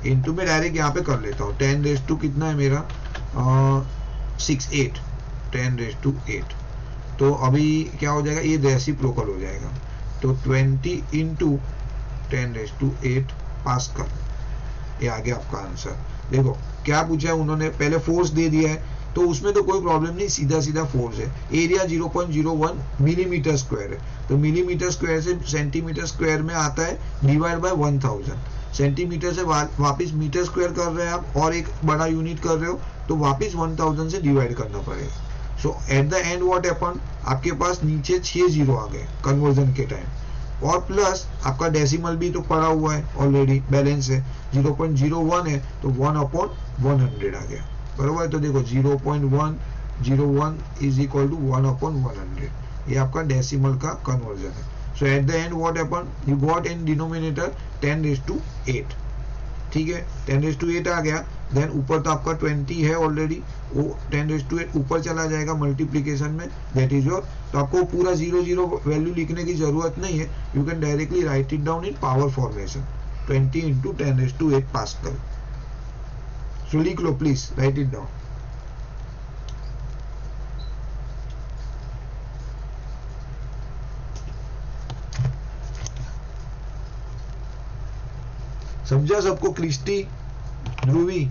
इंटू, मैं डायरेक्ट यहाँ पे कर लेता हूँ 10 रेज टू कितना है मेरा 68, 10 रेज टू 8। तो अभी क्या हो जाएगा, ये रेसिप्रोकल हो जाएगा। तो 20 इंटू 10 रेज टू 8 पास्कल, ये आ गया आपका आंसर। देखो क्या पूछा है उन्होंने, पहले फोर्स दे दिया है तो उसमें तो कोई प्रॉब्लम नहीं, सीधा सीधा फोर्स है। एरिया 0.01 मिलीमीटर स्क्वायर है, तो मिलीमीटर स्क्वायर से सेंटीमीटर स्क्वायर में आता है, डिवाइड बाय 1000। सेंटीमीटर से वापस मीटर स्क्वायर कर रहे हैं आप, और एक बड़ा यूनिट कर रहे हो, तो वापस 1000 से डिवाइड करना पड़ेगा। So at the end what happen, आपके पास नीचे 6 जीरो आ गए कन्वर्जन के टाइम, और प्लस आपका डेसिमल भी तो पड़ा हुआ है ऑलरेडी, बैलेंस है 0.01 है, तो 1/100 आ गया, बरोबर है। तो देखो 0.101 इज इक्वल टू 1/100, ये आपका डेसिमल का कन्वर्जन है। So at the end what happen, you got in denominator 10⁸, ठीक है, 10⁸ आ गया। देन ऊपर तो आपका 20 है ऑलरेडी, वो 10⁸ ऊपर चला जाएगा मल्टीप्लीकेशन में, दैट इज योर। तो आपको पूरा 0 वैल्यू लिखने की जरूरत नहीं है, you can directly write it down in power formation, 20 into 10⁸ pascal. So लिख लो प्लीज, राइट इट डाउन। समझा सबको? क्रिस्टी, ध्रुवी,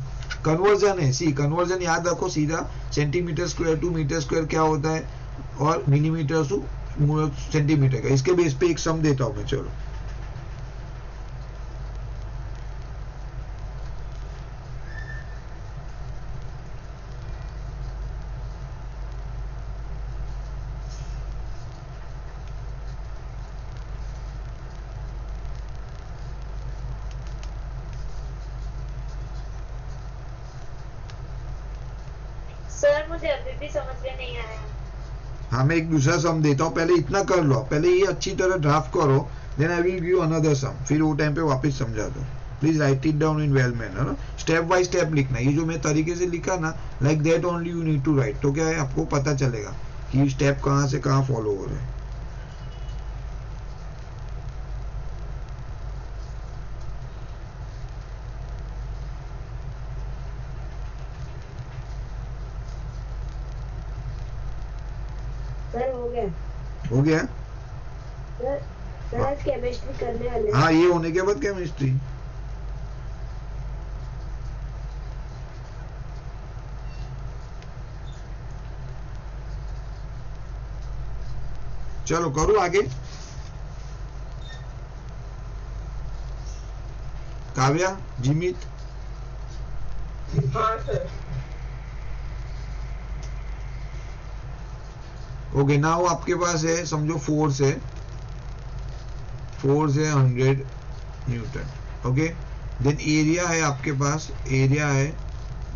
कन्वर्जन है। सी कन्वर्जन याद रखो, सीधा centimetre square to metre square क्या होता है, और मिलीमीटर टू सेंटीमीटर का। इसके बेस पे एक सम देता हूं मैं, चलो। सर मुझे अभी भी समझ में नहीं आया। हाँ, मैं एक दूसरा सम देता हूँ, पहले इतना कर लो, पहले ये अच्छी तरह ड्राफ्ट करो, then I will give another sum, फिर वो टाइम पे वापस समझा दो। Please write it down in well manner, ना स्टेप बाय स्टेप लिखना। ये जो मैं तरीके से लिखा ना, like that only you need to write. तो क्या है, आपको पता चलेगा कि स्टेप कहाँ से कहाँ फॉलो हो रहे हैं। हो गया? सर आज केमिस्ट्री करने वाले हैं। हाँ, ये होने के बाद केमिस्ट्री। चलो करो आगे। काव्या, जिमित, हाँ सर। ओके। नाउ आपके पास है, समझो फोर्स है 100 न्यूटन। ओके, देन एरिया है आपके पास, एरिया है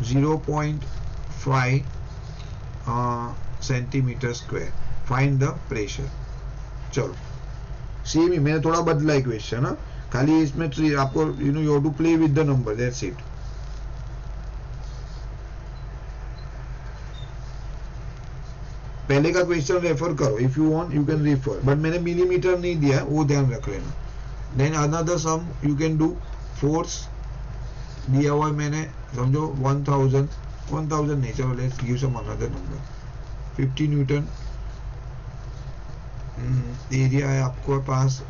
0.5 centimetre square. Find the pressure. चलो सेम ही, मैंने थोड़ा बदला है क्वेश्चन ना, खाली इसमें आपको you have to play with the number, that's it. पहले का क्वेश्चन रेफर करो, if you want you can refer, but मैंने मिलीमीटर नहीं दिया है, वो ध्यान रख लेना। Then another sum you can do. Force दिया हुआ है मैंने, समझो 1000 नहीं, चलो let's give some another number, 50 newton. Area है आपको पास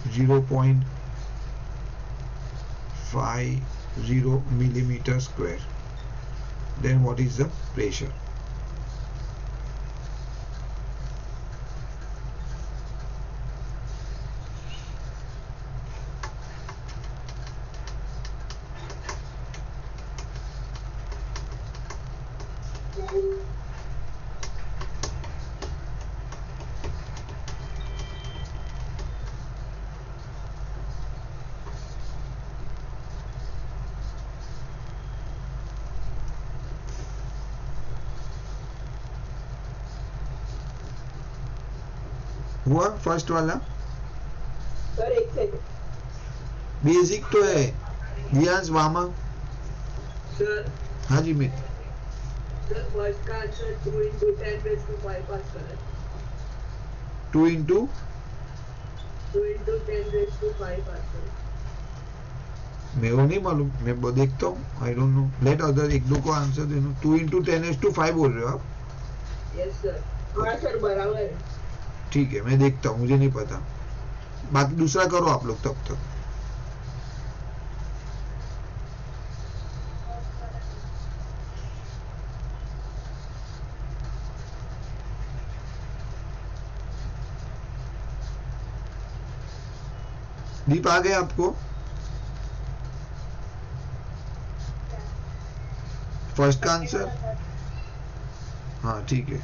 0.50 millimetre square. Then what is the pressure? हुआ फर्स्ट वाला? सर एक सेकंड। बेसिक तो है। रियांश, वामा। सर हाँ जी मित। सर फर्स्ट का आंसर 2 × 10⁵ पास करें। 2 इंटू 2 × 10⁵ पास करें। मेरे को नहीं मालूम, मैं देखता हूँ, आई डोंट नो। लेट अदर एक दो को आंसर देना। 2 इंटू 10⁵ बोल रहे हो आप? Yes sir. हाँ सर बराबर है। ठीक है, मैं देखता हूँ, मुझे नहीं पता। बाकी दूसरा करो आप लोग तब तक। दीप आ गए आपको? फर्स्ट का आंसर? हाँ ठीक है।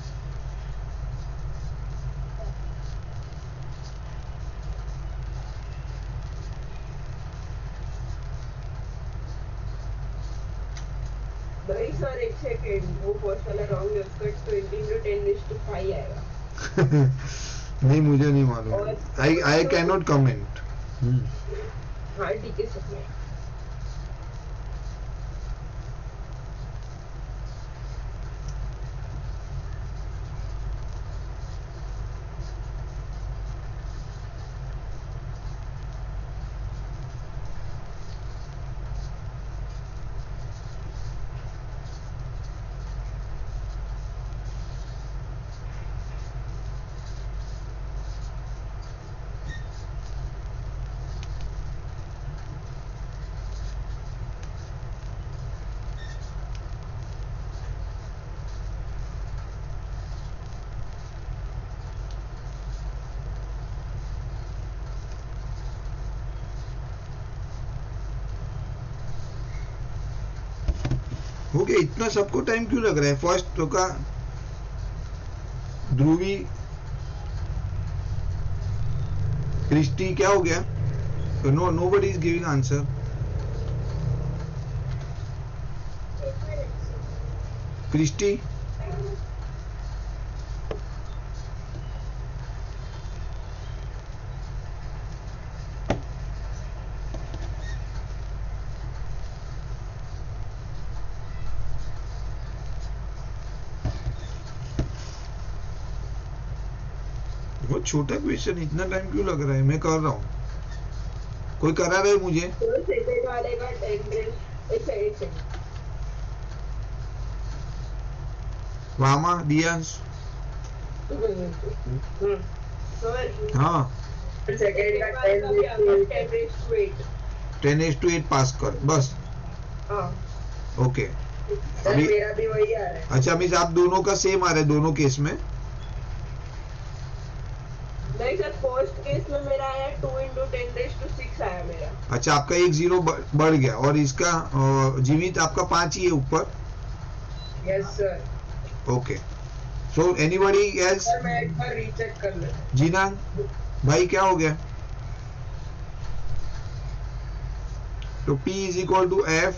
भाई सर एक सेकंड, वो फर्स्ट वाला रॉन्ग है, उसका 20 × 10⁵ आएगा। नहीं, मुझे नहीं मालूम, आई कैन नॉट कमेंट। हाँ ठीक है सर। हो गया? इतना सबको टाइम क्यों लग रहा है? फर्स्ट तो का ध्रुवी, क्रिस्टी, क्या हो गया? Nobody is giving answer. Christy, बहुत छोटा क्वेश्चन, इतना टाइम क्यों लग रहा है? मैं कर रहा हूँ, कोई करा रहा है मुझे? तो सेकंड वाले का 10⁵ एक सेकंड। वामा, दियांश, सर हाँ सेकेंड का 10 10⁸ पास्कल बस। हाँ ओके सर अभी मेरा भी वही आ रहा है। अच्छा मीन्स आप दोनों का सेम आ रहा है दोनों केस में। नहीं सर फर्स्ट केस में मेरा आया 2 × 10⁶ आया मेरा। अच्छा आपका 1 0 बढ़ गया और इसका जीवित आपका 5 ही है ऊपर। Yes sir. Okay so anybody else? Sir मैं एक बार रीचेक कर लेता। जीनान भाई क्या हो गया? तो P is equal to F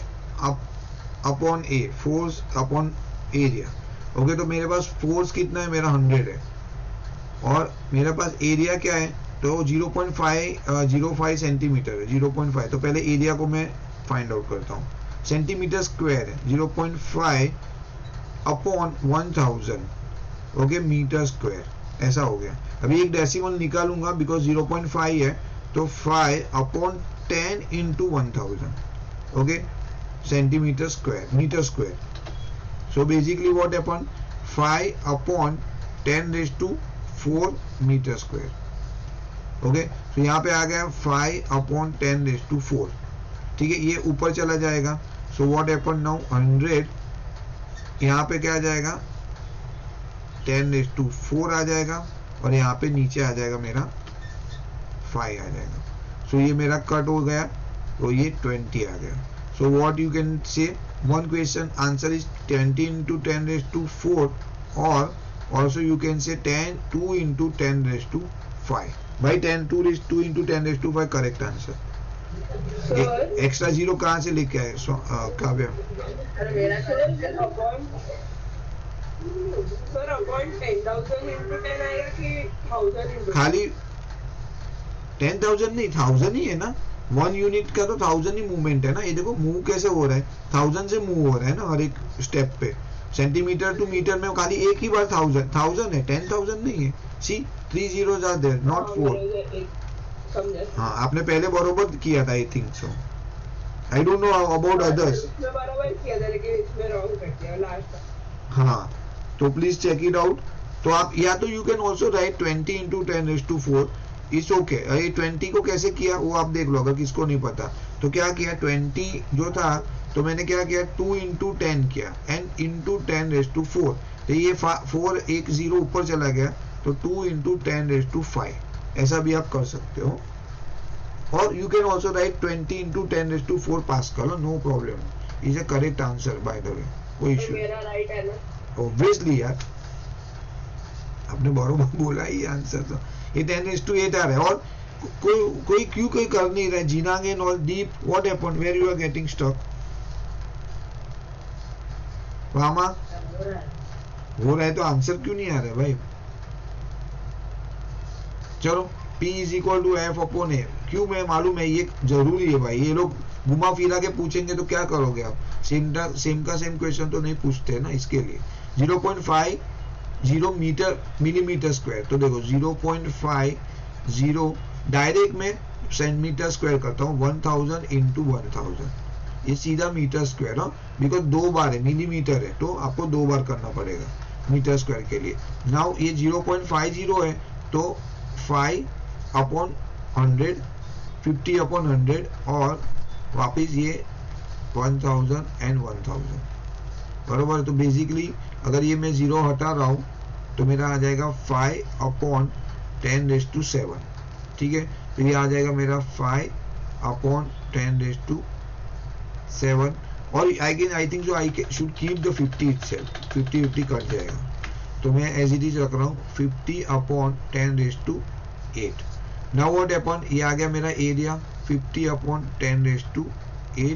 upon A, force upon area. Okay तो मेरे पास फोर्स कितना है? मेरा 100 है और मेरे पास एरिया क्या है? तो 0.505 सेंटीमीटर है। 0.5 तो पहले एरिया को मैं फाइंड आउट करता हूँ। सेंटीमीटर स्क्वायर है 0.5 अपॉन 1000 ओके मीटर स्क्वायर ऐसा हो गया। अभी एक डेसिमल निकालूंगा बिकॉज 0.5 है तो 5 upon 10 × 1000 okay centimetre square metre square. So basically what happen 5 upon 10⁴ metre square. Okay तो यहाँ पे आ गया 5 अपॉन 10⁴। ठीक है ये ऊपर चला जाएगा। सो व्हाट हैपन नाउ 100 यहाँ पे क्या आ जाएगा 10⁴ आ जाएगा और यहाँ पे नीचे आ जाएगा मेरा 5 आ जाएगा। सो ये मेरा कट हो गया तो ये 20 आ गया। So what you can say one question answer is 20 × 10⁴ और also you can say 2 × 10⁵ भाई 2 × 10⁵ correct answer. Sir extra zero कहाँ से लेके आए काव्य? अरे मेरा सर अपॉन 10,000 × 10 आएगा कि 1000 × खाली 10,000 नहीं 1000 ही है ना। 1 यूनिट का तो 1000 ही मूवमेंट है ना। ये देखो मूव कैसे हो रहा है 1000 से मूव हो रहा है ना हर एक स्टेप पे। सेंटीमीटर टू मीटर में खाली एक ही बार 1000 है 10,000 नहीं है। सी 3 zeros आर देयर नॉट 4। हाँ आपने पहले बरोबर किया था I think so. I don't know about others. इसमें बराबर किया था लेकिन इसमें रॉन्ग कर दिया लास्ट। हाँ तो प्लीज चेक इट आउट। तो आप या तो you can also write 20 × 10⁴ it's okay. ये 20 को कैसे किया वो आप देख लो अगर किसको नहीं पता। तो क्या किया 20 जो था तो मैंने क्या किया 2 × 10 किया एंड × 10⁴ तो ये 4 एक 0 ऊपर चला गया तो 2 × 10⁵ ऐसा भी आप कर सकते हो। और you can also write 20 × 10⁴ pascal no problem is a correct answer by the way कोई इशू मेरा राइट है ना ऑब्वियसली यार आपने बरोबर बोला ही आंसर। तो ये 10⁸ आ रहा है और कोई क्यों कोई कर नहीं रहा है। Jinang and all Deep what happened where you are getting stuck? Rama हो रहा है तो आंसर क्यों नहीं आ रहा है भाई? चलो P is equal to F upon A क्यों मैं मालूम है ये जरूरी है भाई। ये लोग घुमा फिरा के पूछेंगे तो क्या करोगे आप? सेम का सेम क्वेश्चन तो नहीं पूछते ना इसके लिए। 0.50 मीटर मिलीमीटर स्क्वायर तो देखो 0.50 डायरेक्ट में सेंटीमीटर स्क्वायर करता हूँ 1000 × 1000 ये सीधा मीटर स्क्वायर है बिकॉज 2 बार है मिलीमीटर है तो आपको 2 बार करना पड़ेगा मीटर स्क्वायर के लिए। नाउ ये 0.50 है तो 5 अपॉन 100 50 अपॉन 100 और वापिस ये 1000 एंड 1000 बरोबर। तो बेसिकली अगर ये मैं 0 हटा रहा हूँ तो मेरा आ जाएगा 5 अपॉन 10⁷ ठीक है। तो ये आ जाएगा मेरा 5 अपॉन 10⁷ और I think so I should keep the 50 itself 50 cut जाएगा तो मैं एज इट इज रख रहा हूँ 50 अपॉन 10⁸ नाउ व्हाट हैपन ये आ गया मेरा एरिया 50 अपॉन 10⁸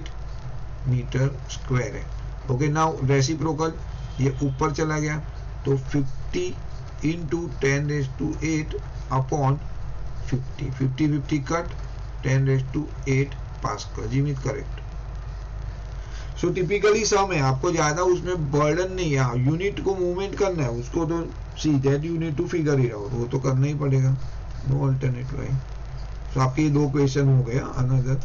मीटर स्क्वायर है। ओके नाउ रेसिप्रोकल ये ऊपर चला गया तो 50 × 10⁸ अपॉन 50 कट 10⁸ पास्कल जीवित करेक्ट। सो टिपिकली सम है आपको ज्यादा उसमें बर्डन नहीं है। यूनिट को मूवमेंट करना है उसको तो see that you need to figure it out वो तो करना ही पड़ेगा नो अल्टरनेट वे। सो आपके ये 2 क्वेश्चन हो गया another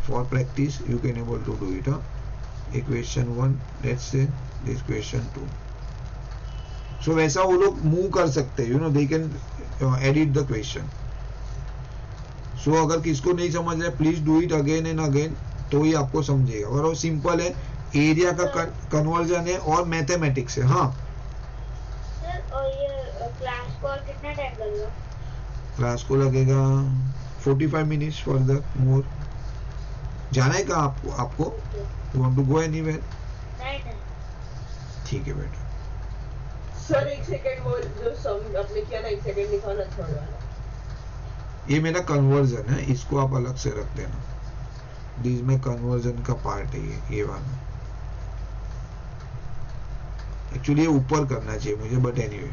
for practice you can able to do it. Equation 1 let's say this question 2 so वैसा वो लोग मूव कर सकते हैं, you know, they can edit the question. So अगर किसको नहीं समझ रहा है please do it again and again, तो ही आपको समझेगा. और सिंपल है, एरिया का कन्वर्जन है और मैथमेटिक्स है. हाँ सर, और ये क्लास को और कितना टाइम लगेगा? क्लास को लगेगा 45 मिनट्स फर्दर मोर. जाना है कहाँ आपको? You want to go anywhere? नहीं. ठीक है बेटा. सर एक सेकंड, वो जो सम आपने किया ना, एक सेकंड निकालना थर्ड वाला. ये मेरा कन्वर्जन है, इसको आप अलग से रख देना. दिस में कन्वर्जन का पार्ट है ये वाला. एक्चुअली ये ऊपर करना चाहिए मुझे, बट एनीवे.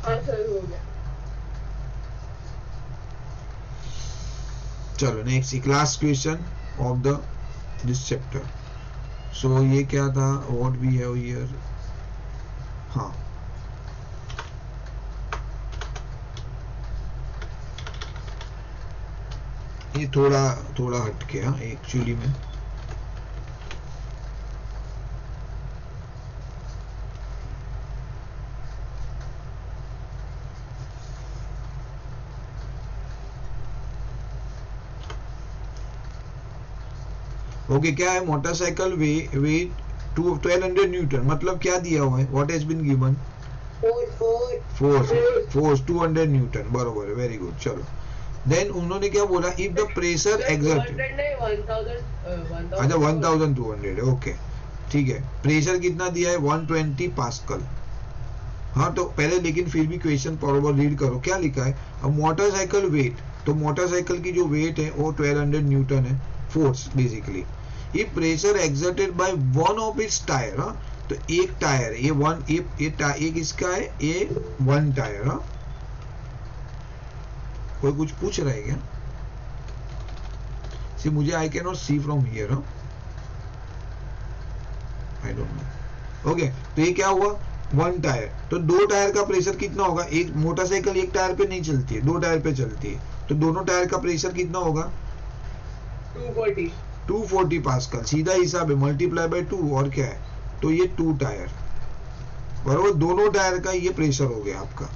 हाँ सर, हो गया. चलो next last question of the this chapter. So ये क्या था, व्हाट वी हैव हियर. हाँ, ये थोड़ा हटके. हाँ एक्चुअली में ओके क्या है, मोटरसाइकिल वेट 1200 न्यूटन. मतलब क्या दिया हुआ है, what has been given? Force 200 newton. बरोबर है, वेरी गुड. चलो देन उन्होंने क्या बोला, इफ द प्रेशर एग्जर्टेड. अच्छा 1200 है, ओके ठीक है. प्रेशर कितना दिया है, 120 पास्कल. हाँ तो पहले लेकिन फिर भी क्वेश्चन बराबर रीड करो. क्या लिखा है, अब मोटरसाइकिल वेट, तो मोटरसाइकिल की जो वेट है वो 1200 न्यूटन है, force basically. If pressure exerted by one of its tyre. हाँ तो एक टायर, ये वन, एक इसका है, ये वन टायर. हाँ कोई कुछ पूछ रहा है क्या? सी मुझे I can not see from here. I don't know. Okay तो ये क्या हुआ, वन टायर. तो दो टायर का प्रेशर कितना होगा, एक मोटरसाइकिल एक टायर पे नहीं चलती है, दो टायर पे चलती है, तो दोनों टायर का प्रेशर कितना होगा, 240 पास्कल. सीधा हिसाब है, मल्टीप्लाई बाय 2 और क्या है, तो ये 2 टायर. बराबर, दोनों टायर का ये प्रेशर हो गया आपका.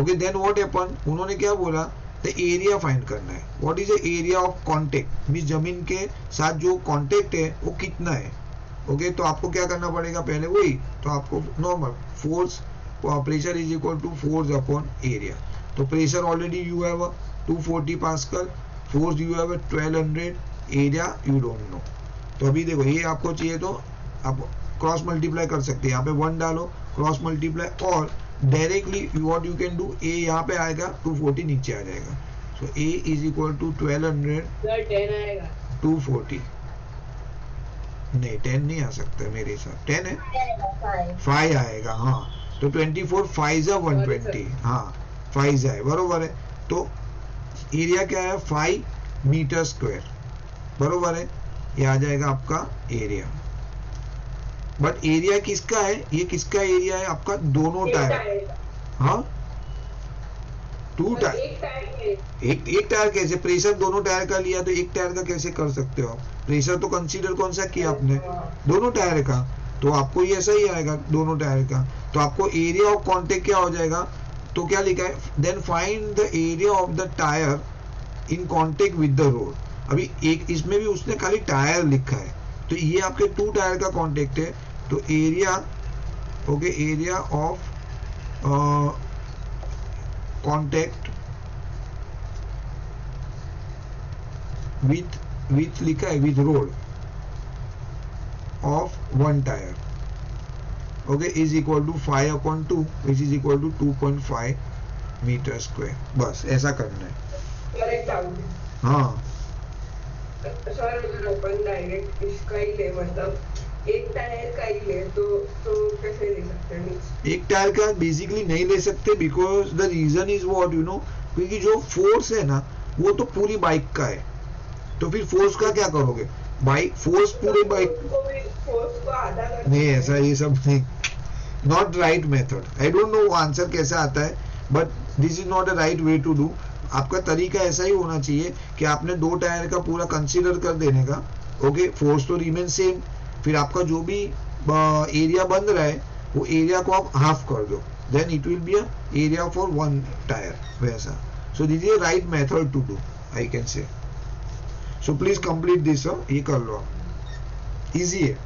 ओके देन व्हाट हैपन, उन्होंने क्या बोला, द एरिया फाइंड करना है. What is the area of contact, means जमीन के साथ जो कॉन्टेक्ट है वो कितना है. ओके तो आपको क्या करना पड़ेगा, पहले वही, तो आपको normal force, pressure is equal to force upon area. तो pressure already you have 240 pascal, force you have 1200, area you don't know. तो अभी देखो ये आपको चाहिए तो आप क्रॉस मल्टीप्लाई कर सकते हैं, यहाँ पे 1 डालो, क्रॉस मल्टीप्लाई, और directly what you can do, A यहाँ पे आएगा, 240 नीचे आ जाएगा. So A is equal to 1200 240. नहीं 10 नहीं आ सकता मेरे साथ, 10 है, 5 आएगा. हाँ तो 24 5 120. हाँ 5 है, बरोबर है. तो एरिया क्या है, 5 मीटर स्क्वायर. बरोबर है, ये आ जाएगा आपका एरिया. बट एरिया किसका है, ये किसका एरिया है आपका, दोनों टायर. हाँ 2 टायर, एक टायर कैसे, प्रेशर दोनों टायर का लिया तो एक टायर का कैसे कर सकते हो आप. प्रेशर तो कंसीडर कौन सा किया आपने, दोनों टायर का, तो आपको ये ऐसा ही आएगा दोनों टायर का. तो आपको एरिया ऑफ कॉन्टेक्ट क्या हो जाएगा, तो क्या लिखा है, then find the area of the tyre in contact with the road. अभी एक इसमें भी उसने खाली टायर लिखा है, तो ये आपके 2 टायर का कॉन्टेक्ट है. तो area, okay, area of contact with लिखा है, with road of 1 tyre, okay, is equal to 5/2 which is equal to 2.5 metre square. बस ऐसा करना है. हाँ सर अगर अपन डायरेक्ट इसका ही ले, मतलब एक टायर का ही ले, तो कैसे ले सकते हैं. एक टायर का बेसिकली नहीं ले सकते, because the reason is what you know, क्योंकि जो फोर्स है ना वो तो पूरी बाइक का है. तो फिर फोर्स का क्या करोगे, बाइक फोर्स पूरी बाइक फोर्स को आधा कर नहीं, ऐसा ये सब नहीं, not right method. I don't know answer कैसे आता है, but this is not a right way to do. आपका तरीका ऐसा ही होना चाहिए कि आपने 2 टायर का पूरा कंसीडर कर देने का. ओके फोर्स तो रिमेन सेम, फिर आपका जो भी एरिया बन रहा है वो एरिया को आप हाफ कर दो, then it will be a area for one tyre वैसा. So this is right method to do, I can say. So please complete this. ये कर लो, इजी है.